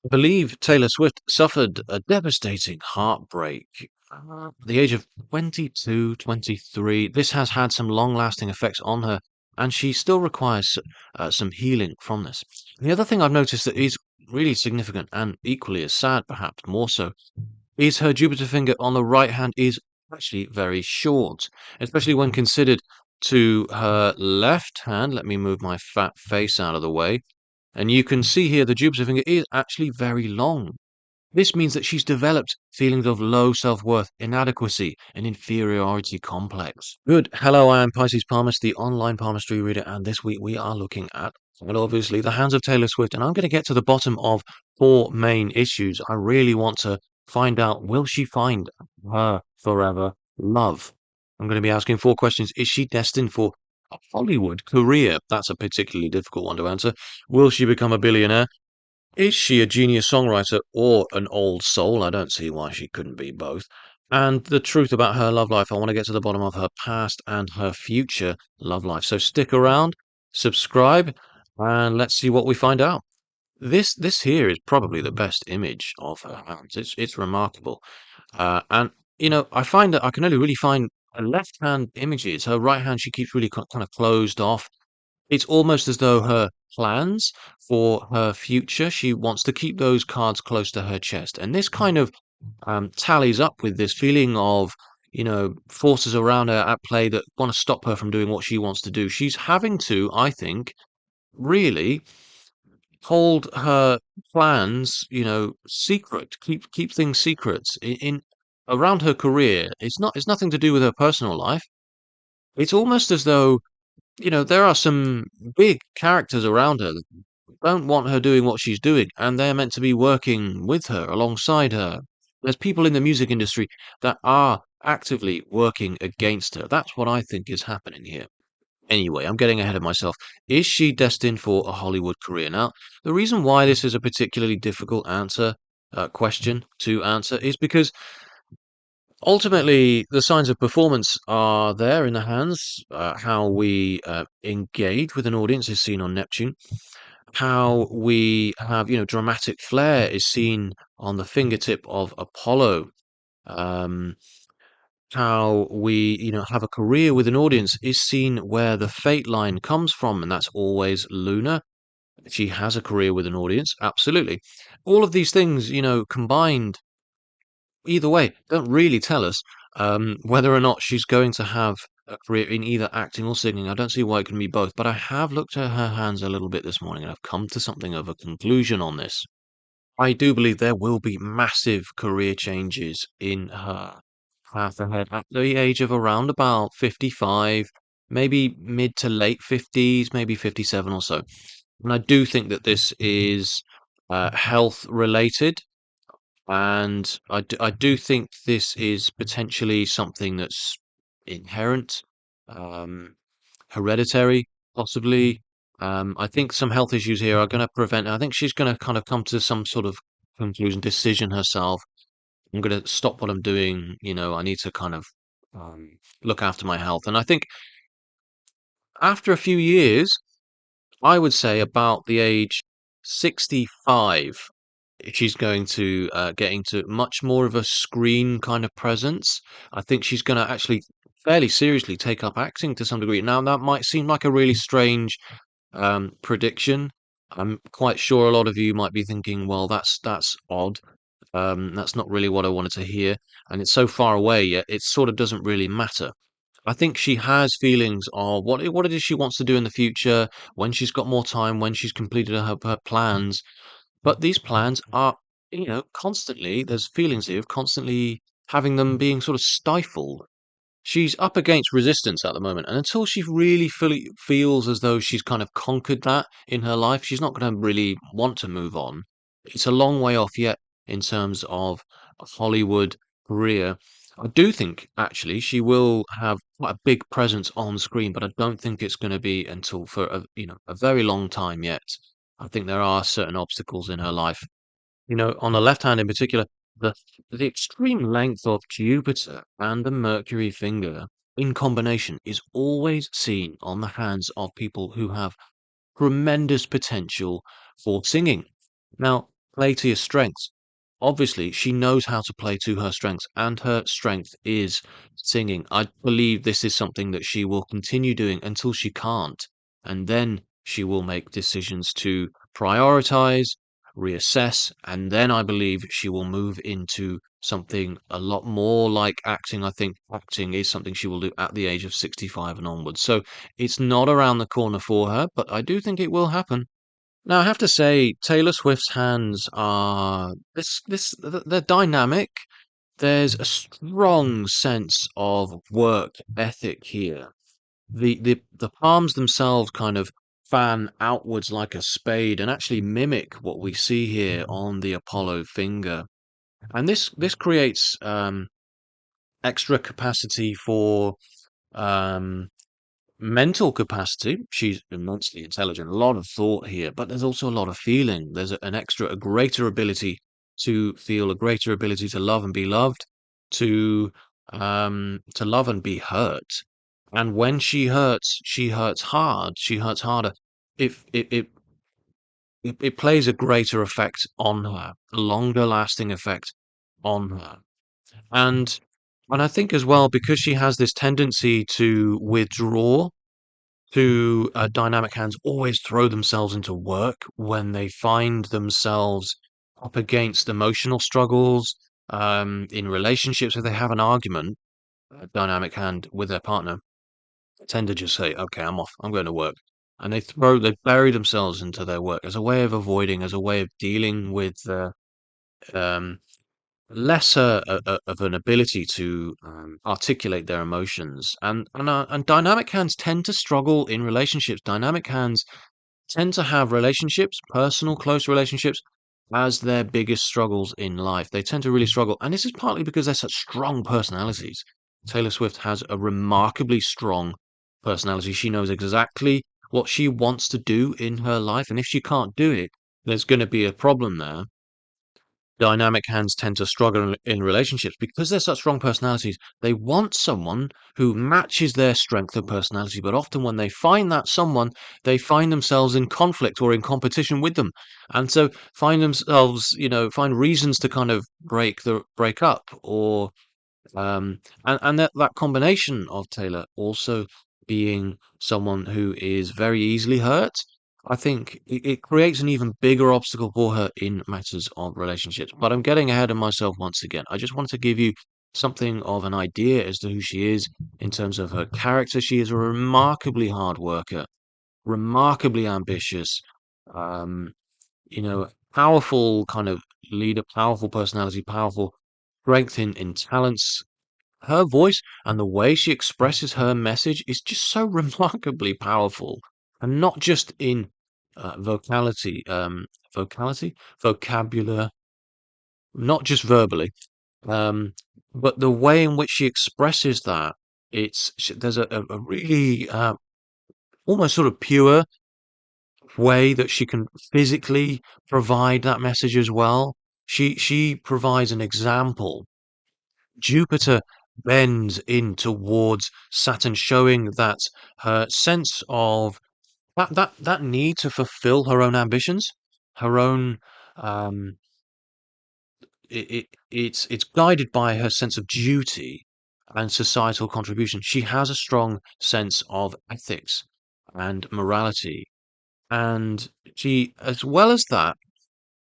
I believe Taylor Swift suffered a devastating heartbreak at the age of 22, 23. This has had some long-lasting effects on her, and she still requires some healing from this. The other thing I've noticed that is really significant and equally as sad, perhaps more so, is her Jupiter finger on the right hand is actually very short, especially when considered to her left hand. Let me move my fat face out of the way. And you can see here the Jupiter finger is actually very long. This means that she's developed feelings of low self-worth, inadequacy, and inferiority complex. Good. Hello, I am Pisces Palmist, the online palmistry reader, and this week we are looking at, well, obviously, the hands of Taylor Swift, and I'm going to get to the bottom of four main issues. I really want to find out, will she find her forever love? I'm going to be asking four questions. Is she destined for a Hollywood career? That's a particularly difficult one to answer. Will she become a billionaire? Is she a genius songwriter or an old soul? I don't see why she couldn't be both. And the truth about her love life, I want to get to the bottom of her past and her future love life. So stick around, subscribe, and let's see what we find out. This here is probably the best image of her hands. It's remarkable. And I find that I can only really find her left hand images. Her right hand she keeps really kind of closed off. It's almost as though her plans for her future, she wants to keep those cards close to her chest. And this kind of tallies up with this feeling of, forces around her at play that want to stop her from doing what she wants to do. She's having to, I think, really hold her plans, secret, keep things secret in around her career. It's nothing to do with her personal life. It's almost as though there are some big characters around her that don't want her doing what she's doing, and they're meant to be working with her, alongside her. There's people in the music industry that are actively working against her. That's what I think is happening here. Anyway, I'm getting ahead of myself. Is she destined for a Hollywood career? Now, the reason why this is a particularly difficult question to answer is because ultimately, the signs of performance are there in the hands. How we engage with an audience is seen on Neptune. How we have, dramatic flair is seen on the fingertip of Apollo. Um, how we, have a career with an audience is seen where the fate line comes from, and that's always lunar. She has a career with an audience, absolutely. All of these things, combined either way, don't really tell us whether or not she's going to have a career in either acting or singing. I don't see why it can be both, but I have looked at her hands a little bit this morning and I've come to something of a conclusion on this. I do believe there will be massive career changes in her path ahead at the age of around about 55, maybe mid to late 50s, maybe 57 or so. And I do think that this is health related. And I do think this is potentially something that's inherent, um, hereditary, possibly. I think some health issues here are going to prevent. I think she's going to kind of come to some sort of conclusion, decision herself. I'm going to stop what I'm doing. I need to kind of look after my health. And I think after a few years, I would say about the age 65, she's going to get into much more of a screen kind of presence. I think she's going to actually fairly seriously take up acting to some degree. Now, that might seem like a really strange prediction. I'm quite sure a lot of you might be thinking, well, that's odd. That's not really what I wanted to hear. And it's so far away, yet it sort of doesn't really matter. I think she has feelings of what it is she wants to do in the future, when she's got more time, when she's completed her plans. But these plans are, constantly, there's feelings here of constantly having them being sort of stifled. She's up against resistance at the moment, and until she really fully feels as though she's kind of conquered that in her life, she's not going to really want to move on. It's a long way off yet in terms of a Hollywood career. I do think actually she will have quite a big presence on screen, but I don't think it's going to be until for a very long time yet. I think there are certain obstacles in her life. On the left hand in particular, the the extreme length of Jupiter and the Mercury finger in combination is always seen on the hands of people who have tremendous potential for singing. Now, play to your strengths. Obviously, she knows how to play to her strengths, and her strength is singing. I believe this is something that she will continue doing until she can't, and then she will make decisions to prioritize, reassess, and then I believe she will move into something a lot more like acting. I think acting is something she will do at the age of 65 and onwards. So it's not around the corner for her, but I do think it will happen. Now, I have to say, Taylor Swift's hands are they're dynamic. There's a strong sense of work ethic here. The palms themselves kind of fan outwards like a spade and actually mimic what we see here on the Apollo finger. And this creates extra capacity for um, mental capacity. She's immensely intelligent, a lot of thought here, but there's also a lot of feeling. There's a greater ability to feel, a greater ability to love and be loved, to love and be hurt. And when she hurts hard. She hurts harder. If it plays a greater effect on her, a longer lasting effect on her. And and I think as well, because she has this tendency to withdraw, to dynamic hands always throw themselves into work when they find themselves up against emotional struggles in relationships. If they have an argument, a dynamic hand with their partner tend to just say, "Okay, I'm off. I'm going to work," and they bury themselves into their work as a way of avoiding, as a way of dealing with um, lesser of an ability to articulate their emotions. And dynamic hands tend to struggle in relationships. Dynamic hands tend to have relationships, personal, close relationships, as their biggest struggles in life. They tend to really struggle. And this is partly because they're such strong personalities. Taylor Swift has a remarkably strong personality. She knows exactly what she wants to do in her life. And if she can't do it, there's going to be a problem there. Dynamic hands tend to struggle in relationships because they're such strong personalities. They want someone who matches their strength of personality, but often when they find that someone, they find themselves in conflict or in competition with them, and so find themselves, find reasons to kind of break up, or and that combination of Taylor also being someone who is very easily hurt, I think it creates an even bigger obstacle for her in matters of relationships. But I'm getting ahead of myself once again. I just wanted to give you something of an idea as to who she is in terms of her character. She is a remarkably hard worker, remarkably ambitious, um, powerful kind of leader, powerful personality, powerful strength in talents. Her voice and the way she expresses her message is just so remarkably powerful, and not just in vocality, vocabulary, not just verbally, um, but the way in which she expresses that. There's a really almost sort of pure way that she can physically provide that message as well. She provides an example. Jupiter bends in towards Saturn, showing that her sense of that need to fulfill her own ambitions, her own um, it's guided by her sense of duty and societal contribution. She has a strong sense of ethics and morality, and she, as well as that,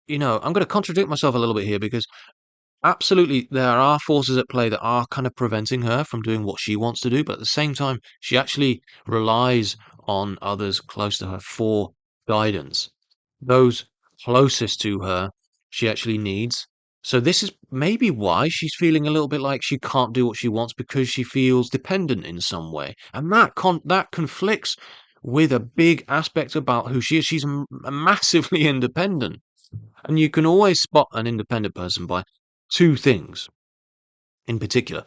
I'm going to contradict myself a little bit here because absolutely, there are forces at play that are kind of preventing her from doing what she wants to do, but at the same time, she actually relies on others close to her for guidance. Those closest to her, she actually needs. So this is maybe why she's feeling a little bit like she can't do what she wants, because she feels dependent in some way, and that conflicts with a big aspect about who she is. She's massively independent. And you can always spot an independent person by two things in particular.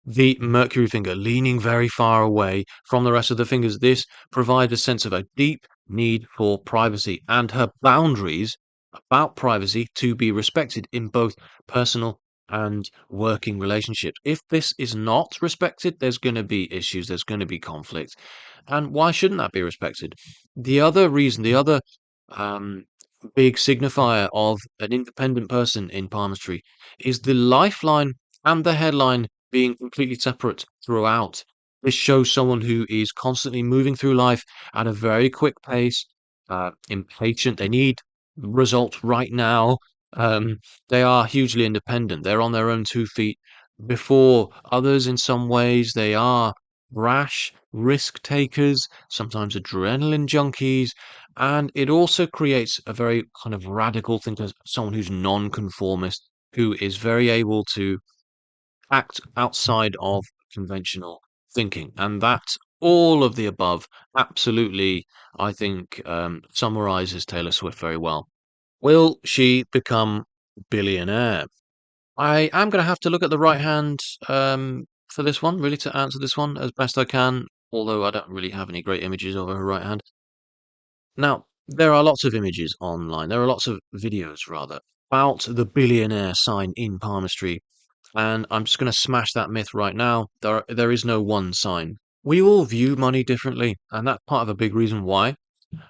The Mercury finger leaning very far away from the rest of the fingers. This provides a sense of a deep need for privacy and her boundaries about privacy to be respected in both personal and working relationships. If this is not respected, there's going to be issues, there's going to be conflict. And why shouldn't that be respected? The other reason, the other um, big signifier of an independent person in palmistry is the lifeline and the headline being completely separate throughout. This shows someone who is constantly moving through life at a very quick pace, impatient. They need results right now. Um, they are hugely independent. They're on their own 2 feet. Before others, in some ways, they are rash, risk takers, sometimes adrenaline junkies, and it also creates a very kind of radical thing to someone who's non-conformist, who is very able to act outside of conventional thinking. And that all of the above absolutely, I think, summarizes Taylor Swift very well. Will she become billionaire? I am going to have to look at the right hand for this one, really, to answer this one as best I can, although I don't really have any great images of her right hand. Now, there are lots of images online. There are lots of videos, rather, about the billionaire sign in palmistry. And I'm just going to smash that myth right now. There is no one sign. We all view money differently, and that's part of a big reason why.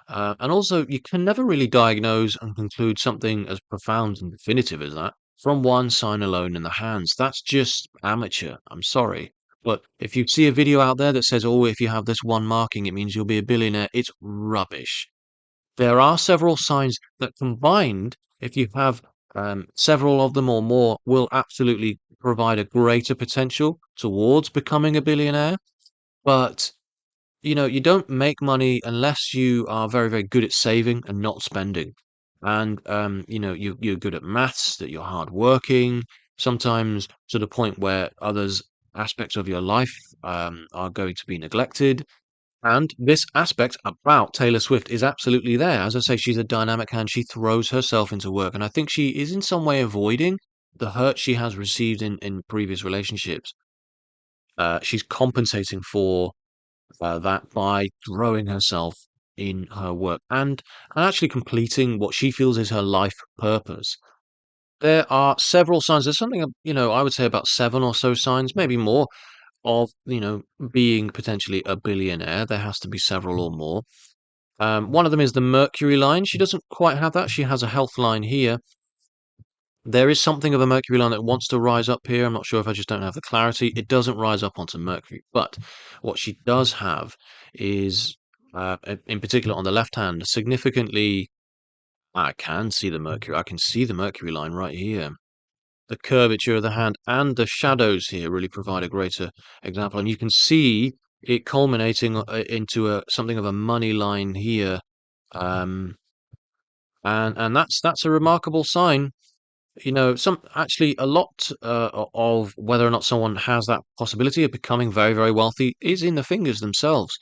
And also, you can never really diagnose and conclude something as profound and definitive as that from one sign alone in the hands. That's just amateur. I'm sorry. But if you see a video out there that says, oh, if you have this one marking, it means you'll be a billionaire, it's rubbish. There are several signs that combined, if you have several of them or more, will absolutely provide a greater potential towards becoming a billionaire. But you don't make money unless you are very, very good at saving and not spending. And you're good at maths, that you're hardworking, sometimes to the point where others aspects of your life are going to be neglected. And this aspect about Taylor Swift is absolutely there. As I say, she's a dynamic hand. She throws herself into work. And I think she is in some way avoiding the hurt she has received in previous relationships. She's compensating for that by throwing herself in her work and actually completing what she feels is her life purpose. There are several signs. There's something, I would say about seven or so signs, maybe more, of, being potentially a billionaire. There has to be several or more. One of them is the Mercury line. She doesn't quite have that. She has a health line here. There is something of a Mercury line that wants to rise up here. I'm not sure if I just don't have the clarity. It doesn't rise up onto Mercury, but what she does have is, in particular on the left hand, significantly. I can see the Mercury. I can see the Mercury line right here. The curvature of the hand and the shadows here really provide a greater example, and you can see it culminating into something of a money line here, um, and that's a remarkable sign. Some actually a lot of whether or not someone has that possibility of becoming very, very wealthy is in the fingers themselves.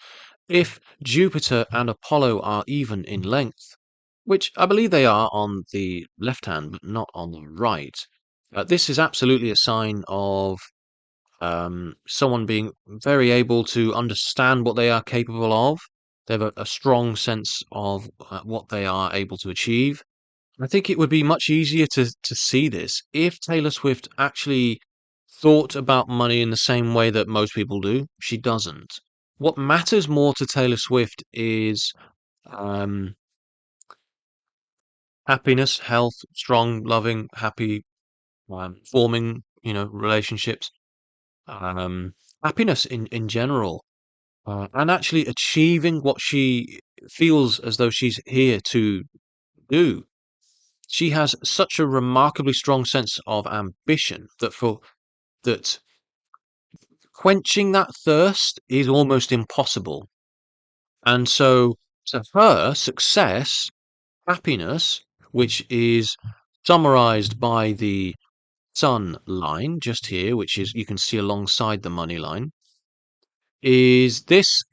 If Jupiter and Apollo are even in length, which I believe they are on the left hand, but not on the right, this is absolutely a sign of someone being very able to understand what they are capable of. They have a strong sense of what they are able to achieve. I think it would be much easier to see this if Taylor Swift actually thought about money in the same way that most people do. She doesn't. What matters more to Taylor Swift is um, happiness, health, strong, loving, happy, forming, relationships, um, happiness in general, and actually achieving what she feels as though she's here to do. She has such a remarkably strong sense of ambition that quenching that thirst is almost impossible. And so to her, success, happiness, which is summarized by the sun line just here, which is you can see alongside the money line, this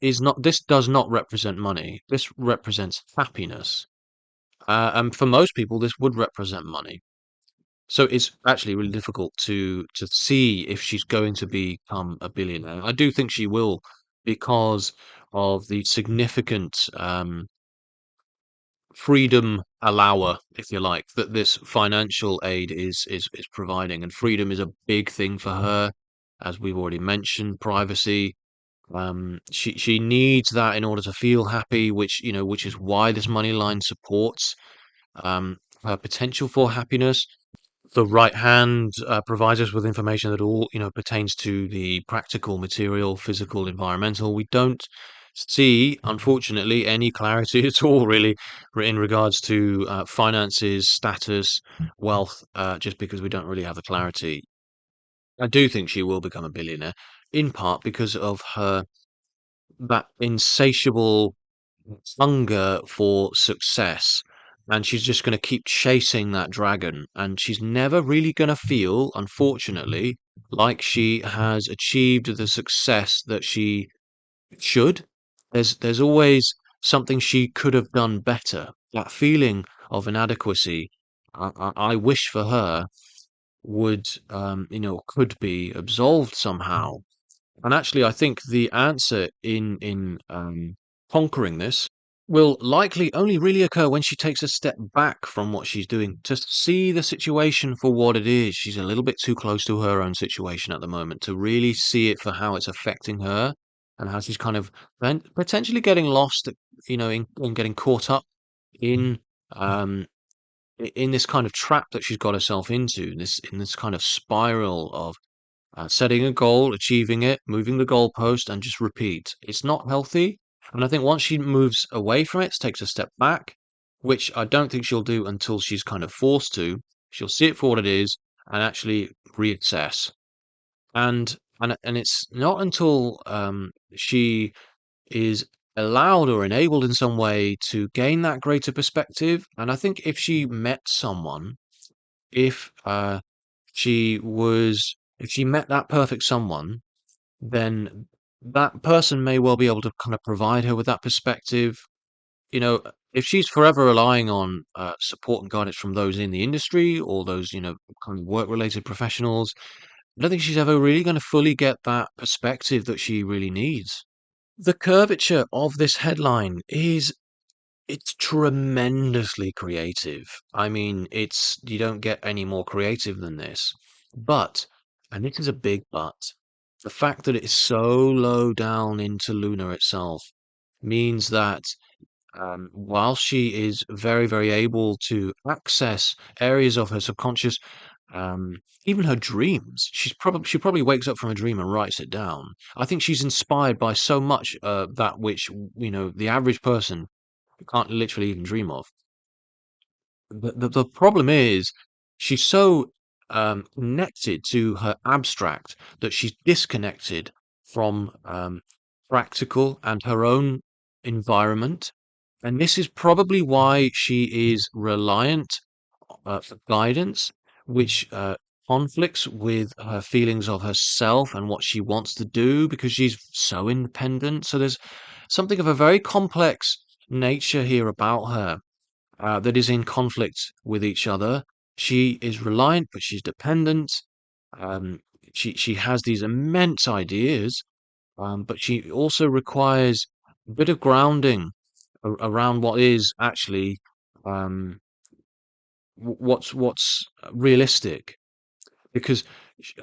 does not represent money. This represents happiness. And for most people, this would represent money. So it's actually really difficult to see if she's going to become a billionaire. I do think she will because of the significant freedom allower, if you like, that this financial aid is providing. And freedom is a big thing for her, as we've already mentioned, privacy. She needs that in order to feel happy, which is why this money line supports. her potential for happiness. The right hand provides us with information that all pertains to the practical, material, physical, environmental. We don't see, unfortunately, any clarity at all, really, in regards to finances, status, wealth, just because we don't really have the clarity. I do think she will become a billionaire, in part because of her that insatiable hunger for success, and she's just gonna keep chasing that dragon, and she's never really gonna feel, unfortunately, like she has achieved the success that she should. There's always something she could have done better. That feeling of inadequacy, I wish for her would, could be absolved somehow. And actually, I think the answer in conquering this will likely only really occur when she takes a step back from what she's doing to see the situation for what it is. She's a little bit too close to her own situation at the moment to really see it for how it's affecting her and how she's kind of potentially getting lost, in getting caught up in um in this kind of trap that she's got herself into, in this kind of spiral of setting a goal, achieving it, moving the goalpost, and just repeat. It's not healthy. And I think once she moves away from it, takes a step back, which I don't think she'll do until she's kind of forced to, she'll see it for what it is and actually reassess. And it's not until she is allowed or enabled in some way to gain that greater perspective. And I think if she met someone, if if she met that perfect someone, then that person may well be able to kind of provide her with that perspective. If she's forever relying on support and guidance from those in the industry or those, kind of work-related professionals, I don't think she's ever really going to fully get that perspective that she really needs. The curvature of this headline is it's tremendously creative. I mean, it's you don't get any more creative than this. But, and this is a big but, the fact that it is so low down into Luna itself means that while she is very, very able to access areas of her subconscious, um, even her dreams, she probably wakes up from a dream and writes it down. I think she's inspired by so much that which the average person can't literally even dream of. The problem is she's so connected to her abstract that she's disconnected from practical and her own environment. And this is probably why she is reliant for guidance, which conflicts with her feelings of herself and what she wants to do because she's so independent. So there's something of a very complex nature here about her that is in conflict with each other. She is reliant, but she's dependent. Um, she has these immense ideas, but she also requires a bit of grounding around what is actually um, what's realistic, because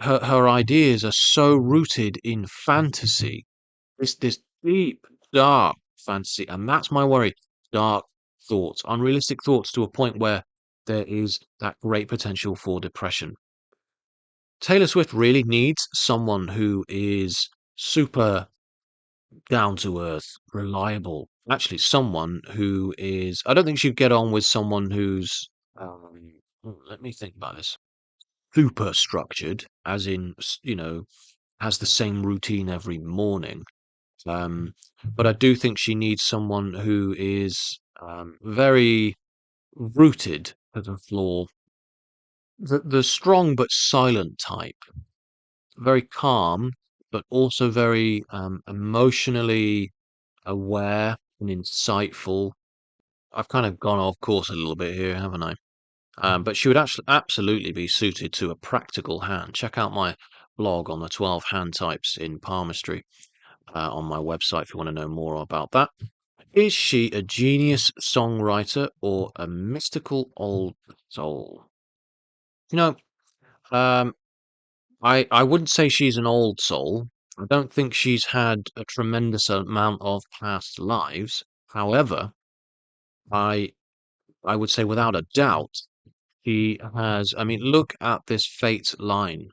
her ideas are so rooted in fantasy, this deep, dark fantasy, and that's my worry. Dark thoughts, unrealistic thoughts to a point where there is that great potential for depression. Taylor Swift really needs someone who is super down to earth, reliable. Actually, someone who is. I don't think she'd get on with someone who's. Let me think about this. Super structured, as in, has the same routine every morning. But I do think she needs someone who is very rooted to the floor, the strong but silent type, very calm, but also very emotionally aware and insightful. I've kind of gone off course a little bit here, haven't I? But she would actually absolutely be suited to a practical hand. Check out my blog on the 12 hand types in palmistry on my website if you want to know more about that. Is she a genius songwriter or a mystical old soul? You know, um, I wouldn't say she's an old soul. I don't think she's had a tremendous amount of past lives. However, I I would say without a doubt, he has. I mean, look at this fate line.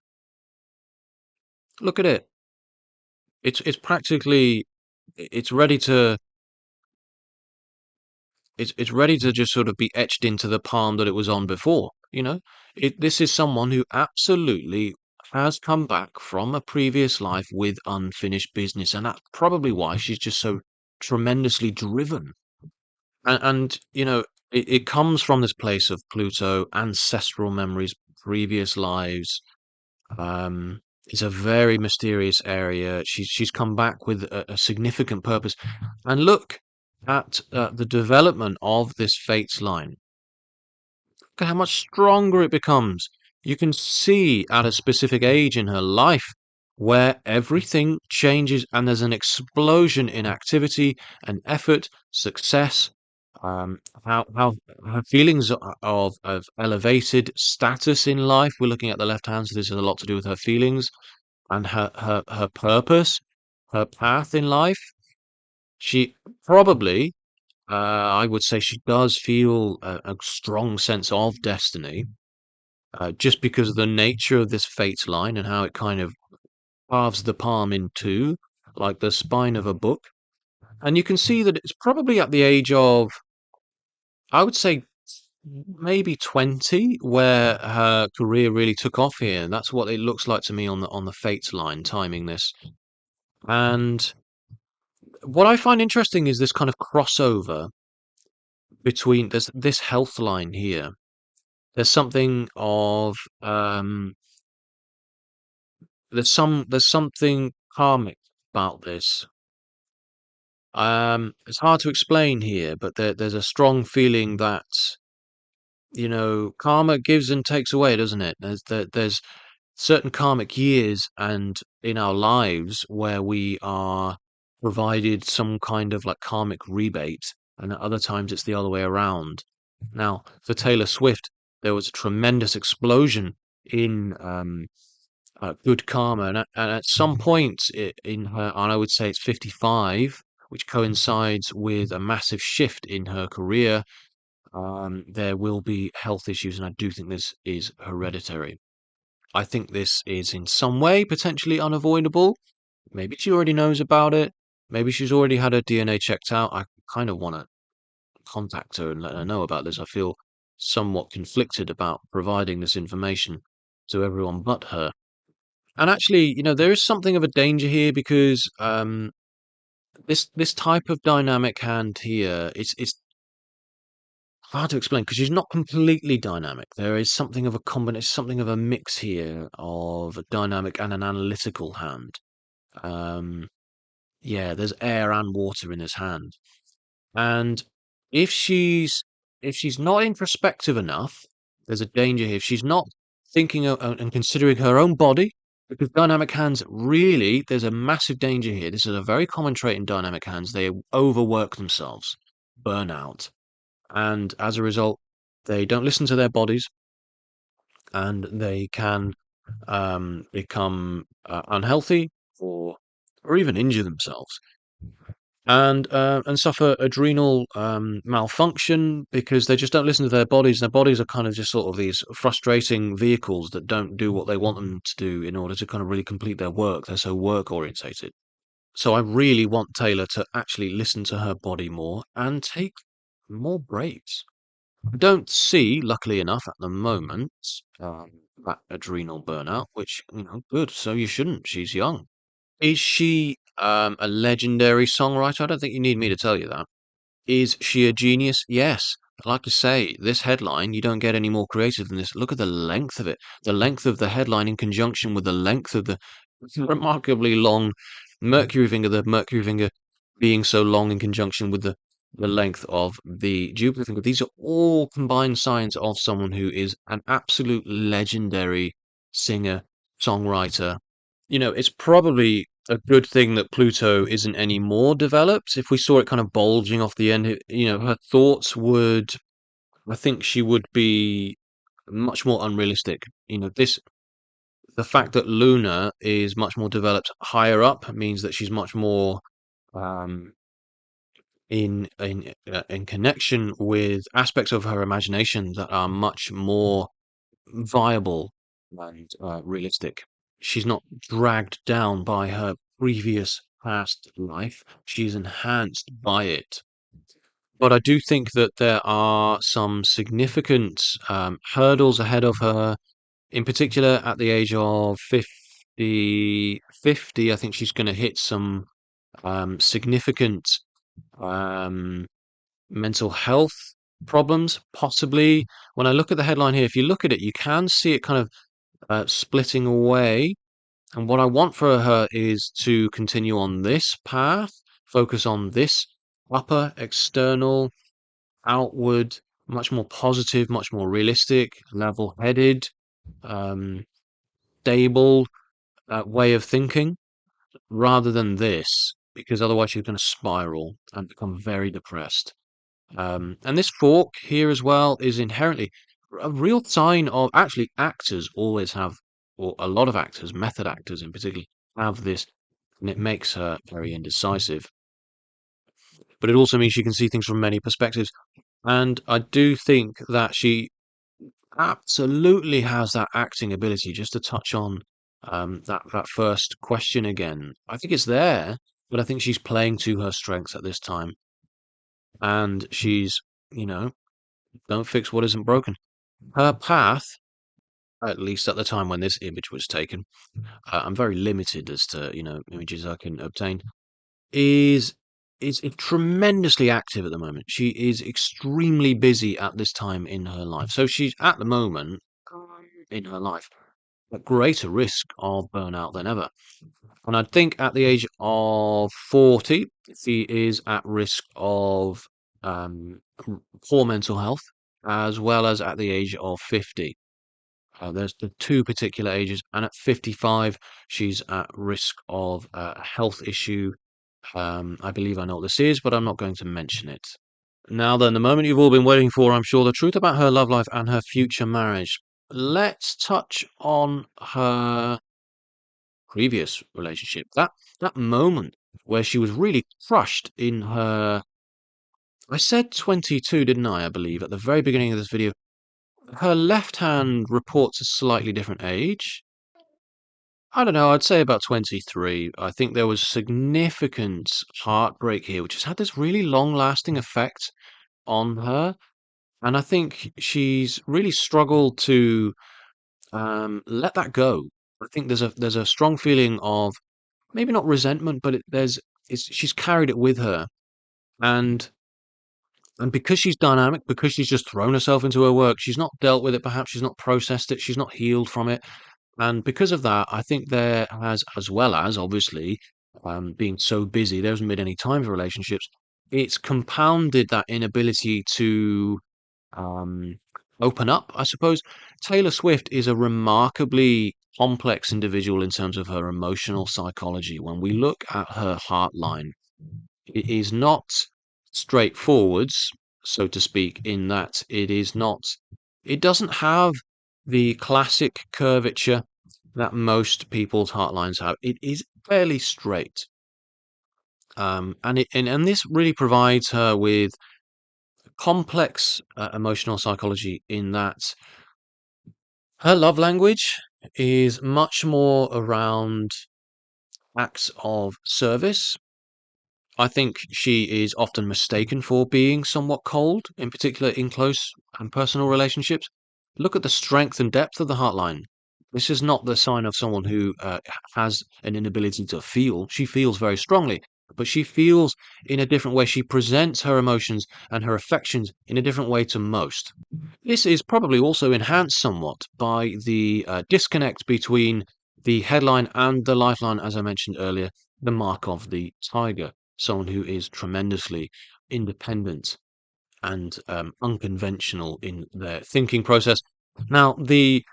Look at it. It's practically it's ready to it's ready to just sort of be etched into the palm that it was on before, you know? This is someone who absolutely has come back from a previous life with unfinished business, and that's probably why she's just so tremendously driven. And it comes from this place of Pluto, ancestral memories, previous lives. It's a very mysterious area. She's come back with a significant purpose. And look at the development of this fates line. Look at how much stronger it becomes. You can see at a specific age in her life where everything changes and there's an explosion in activity and effort, success, how her feelings of elevated status in life. We're looking at the left hand, so this has a lot to do with her feelings and her purpose, her path in life. She probably, I would say, she does feel a strong sense of destiny, just because of the nature of this fate line and how it kind of carves the palm in two, like the spine of a book. And you can see that it's probably at the age of, I would say, maybe 20, where her career really took off here. And that's what it looks like to me on the fate line, timing this. And what I find interesting is this kind of crossover between this health line here. There's something of there's something karmic about this. It's hard to explain here, but there's a strong feeling that karma gives and takes away, doesn't it? There's certain karmic years and in our lives where we are provided some kind of like karmic rebate, and at other times it's the other way around. Now, for Taylor Swift, there was a tremendous explosion in good karma, and at some point in her, and I would say it's 55, which coincides with a massive shift in her career. There will be health issues, and I do think this is hereditary. I think this is in some way potentially unavoidable. Maybe she already knows about it. Maybe she's already had her DNA checked out. I kind of want to contact her and let her know about this. I feel somewhat conflicted about providing this information to everyone but her. And actually, there is something of a danger here because this type of dynamic hand here, it's hard to explain because she's not completely dynamic. There is something of a combination, something of a mix here of a dynamic and an analytical hand. Um, yeah, there's air and water in this hand. And if she's if she's not introspective enough, there's a danger here. If she's not thinking and considering her own body, because dynamic hands really, there's a massive danger here. This is a very common trait in dynamic hands. They overwork themselves, burnout, and as a result, they don't listen to their bodies, and they can become unhealthy or even injure themselves and suffer adrenal malfunction because they just don't listen to their bodies. Their bodies are kind of just sort of these frustrating vehicles that don't do what they want them to do in order to kind of really complete their work. They're so work orientated. So I really want Taylor to actually listen to her body more and take more breaks. I don't see, luckily enough, at the moment, that adrenal burnout, which, good. So you shouldn't. She's young. Is she a legendary songwriter? I don't think you need me to tell you that. Is she a genius? Yes. I'd like to say this headline, you don't get any more creative than this. Look at the length of it. The length of the headline in conjunction with the length of the remarkably long the Mercury finger being so long in conjunction with the length of the Jupiter finger. These are all combined signs of someone who is an absolute legendary singer, songwriter. It's probably a good thing that Pluto isn't any more developed. If we saw it kind of bulging off the end, her thoughts would, I think she would be much more unrealistic. The fact that Luna is much more developed higher up means that she's much more, um, in connection with aspects of her imagination that are much more viable and realistic. She's not dragged down by her previous past life. She's enhanced by it. But I do think that there are some significant hurdles ahead of her, in particular at the age of 50. I think she's going to hit some significant um, mental health problems, possibly. When I look at the headline here, if you look at it, you can see it kind of splitting away. And what I want for her is to continue on this path, focus on this upper, external, outward, much more positive, much more realistic, level-headed, um, stable way of thinking, rather than this, because otherwise you're going to spiral and become very depressed. And this fork here as well is inherently a real sign of actually actors always have, or a lot of actors, method actors in particular, have this, and it makes her very indecisive. But it also means she can see things from many perspectives. And I do think that she absolutely has that acting ability. Just to touch on that first question again, I think it's there, but I think she's playing to her strengths at this time, and she's, you know, don't fix what isn't broken. Her path, at least at the time when this image was taken, I'm very limited as to images I can obtain. Is is tremendously active at the moment. She is extremely busy at this time in her life. So she's at the moment in her life at greater risk of burnout than ever. And I think at the age of 40, she is at risk of poor mental health, as well as at the age of 50. There's the two particular ages, and at 55, she's at risk of a health issue. I believe I know what this is, but I'm not going to mention it. Now then, the moment you've all been waiting for, I'm sure, the truth about her love life and her future marriage. Let's touch on her previous relationship. That moment where she was really crushed in her. I said 22, didn't I? I believe at the very beginning of this video. Her left hand reports a slightly different age. I don't know, I'd say about 23. I think there was significant heartbreak here, which has had this really long-lasting effect on her. And I think she's really struggled to let that go. I think there's a strong feeling of maybe not resentment, but she's carried it with her. And and because she's dynamic, because she's just thrown herself into her work, she's not dealt with it, perhaps she's not processed it, she's not healed from it. And because of that, I think there has, as well as obviously being so busy, there hasn't been any time for relationships. It's compounded that inability to um, open up, I suppose. Taylor Swift is a remarkably complex individual in terms of her emotional psychology. When we look at her heart line, it is not straightforwards, so to speak, in that it doesn't have the classic curvature that most people's heart lines have. It is fairly straight. And this really provides her with complex emotional psychology in that her love language is much more around acts of service. I think she is often mistaken for being somewhat cold, in particular in close and personal relationships. Look at the strength and depth of the heartline. This is not the sign of someone who has an inability to feel. She feels very strongly, but she feels in a different way. She presents her emotions and her affections in a different way to most. This is probably also enhanced somewhat by the disconnect between the headline and the lifeline, as I mentioned earlier, the mark of the tiger, someone who is tremendously independent and unconventional in their thinking process. Now, the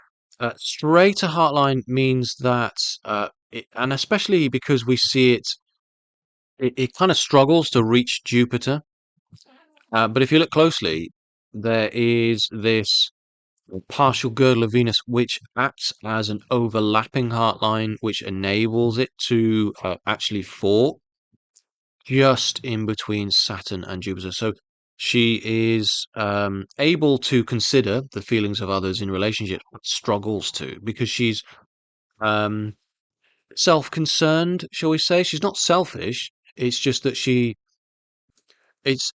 straighter heartline means that, and especially because we see it kind of struggles to reach Jupiter. But if you look closely, there is this partial girdle of Venus, which acts as an overlapping heartline, which enables it to actually fall. just in between Saturn and Jupiter. So she is able to consider the feelings of others in relationships, but struggles to, because she's um, self-concerned, shall we say. She's not selfish. It's just that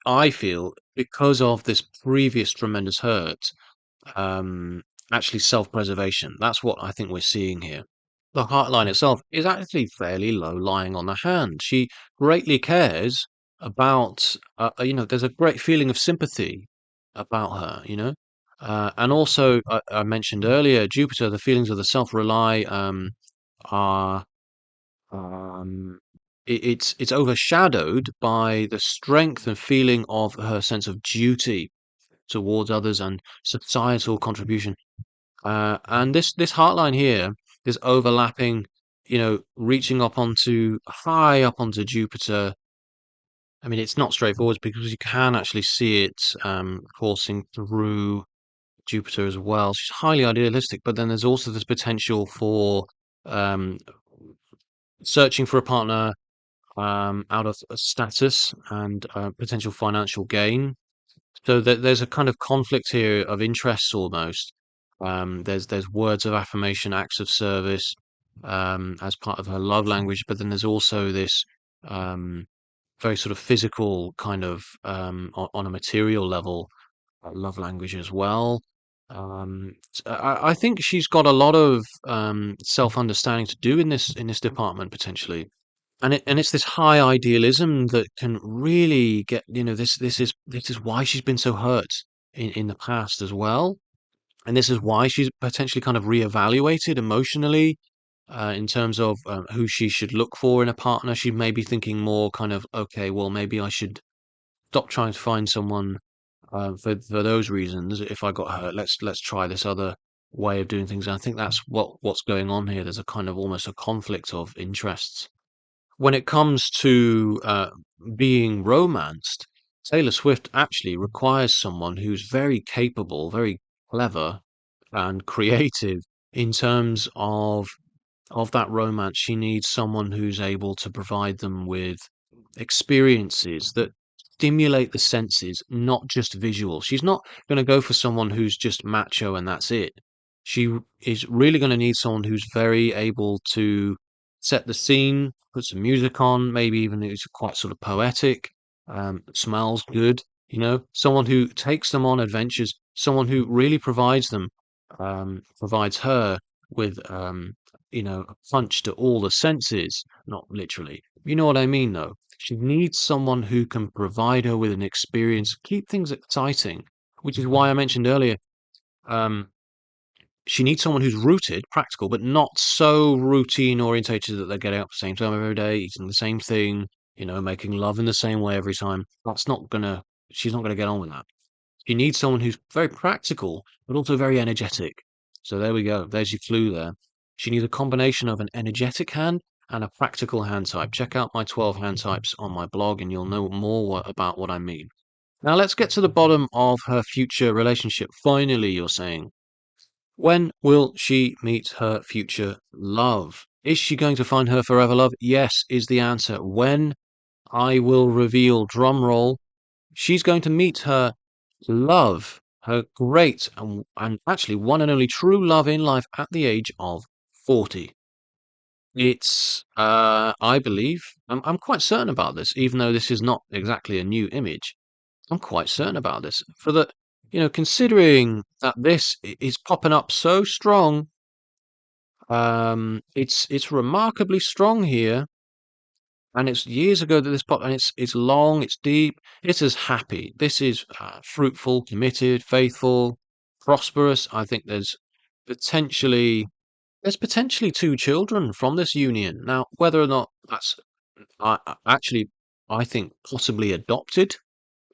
I feel, because of this previous tremendous hurt, um, actually self-preservation. That's what I think we're seeing here. The heartline itself is actually fairly low lying on the hand. She greatly cares about, there's a great feeling of sympathy about her, you know. And also, I mentioned earlier, Jupiter, the feelings of the self rely are um, it's overshadowed by the strength and feeling of her sense of duty towards others and societal contribution. And this heartline here, this overlapping, reaching up onto high up onto Jupiter. I mean, it's not straightforward because you can actually see it coursing through Jupiter as well. She's highly idealistic, but then there's also this potential for um, searching for a partner out of a status and potential financial gain. So there's a kind of conflict here of interests almost. There's words of affirmation, acts of service, as part of her love language, but then there's also this um, very sort of physical kind of on a material level love language as well. I think she's got a lot of self-understanding to do in this department potentially. And it's this high idealism that can really get, this is why she's been so hurt in the past as well. And this is why she's potentially kind of reevaluated emotionally in terms of who she should look for in a partner. She may be thinking more kind of, okay, well, maybe I should stop trying to find someone for those reasons. If I got hurt, let's try this other way of doing things. And I think that's what's going on here. There's a kind of almost a conflict of interests. When it comes to being romanced, Taylor Swift actually requires someone who's very capable, very clever, and creative in terms of that romance. She needs someone who's able to provide them with experiences that stimulate the senses, not just visual. She's not going to go for someone who's just macho and that's it. Is really going to need someone who's very able to set the scene, put some music on, maybe even it's quite sort of poetic, smells good, someone who takes them on adventures, someone who really provides them, provides her with, a punch to all the senses, not literally. You know what I mean, though? She needs someone who can provide her with an experience, keep things exciting, which is why I mentioned earlier, um, she needs someone who's rooted, practical, but not so routine orientated that they're getting up at the same time every day, eating the same thing, making love in the same way every time. She's not gonna get on with that. She needs someone who's very practical, but also very energetic. So there we go. There's your clue there. She needs a combination of an energetic hand and a practical hand type. Check out my 12 hand types on my blog and you'll know more about what I mean. Now let's get to the bottom of her future relationship. Finally, you're saying. When will she meet her future love? Is she going to find her forever love? Yes, is the answer. When? I will reveal, drum roll, she's going to meet her love, her great and actually one and only true love in life at the age of 40. It's, I believe, I'm quite certain about this, even though this is not exactly a new image. I'm quite certain about this. Considering that this is popping up so strong, it's remarkably strong here, and it's years ago that this popped, and it's long, it's deep, it is happy. This is fruitful, committed, faithful, prosperous. I think there's potentially two children from this union. Now, whether or not that's actually, I think possibly adopted,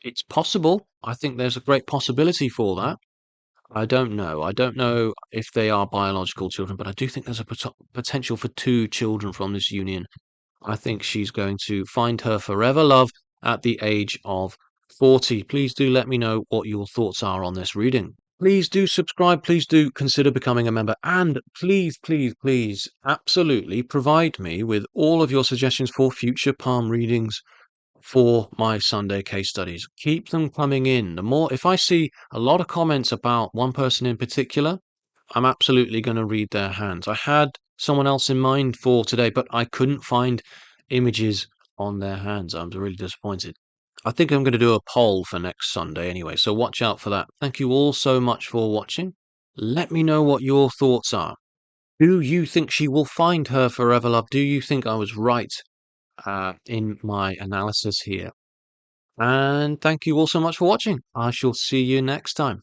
it's possible. I think there's a great possibility for that. I don't know. I don't know if they are biological children, but I do think there's a potential for two children from this union. I think she's going to find her forever love at the age of 40. Please do let me know what your thoughts are on this reading. Please do subscribe. Please do consider becoming a member. And please, please, please, absolutely provide me with all of your suggestions for future palm readings. for my Sunday case studies. Keep them coming in. The more, if I see a lot of comments about one person in particular, I'm absolutely going to read their hands. I had someone else in mind for today, but I couldn't find images on their hands. I'm really disappointed. I think I'm going to do a poll for next Sunday anyway, so watch out for that. Thank you all so much for watching. Let me know what your thoughts are. Do you think she will find her forever love? Do you think I was right in my analysis here? And thank you all so much for watching. I shall see you next time.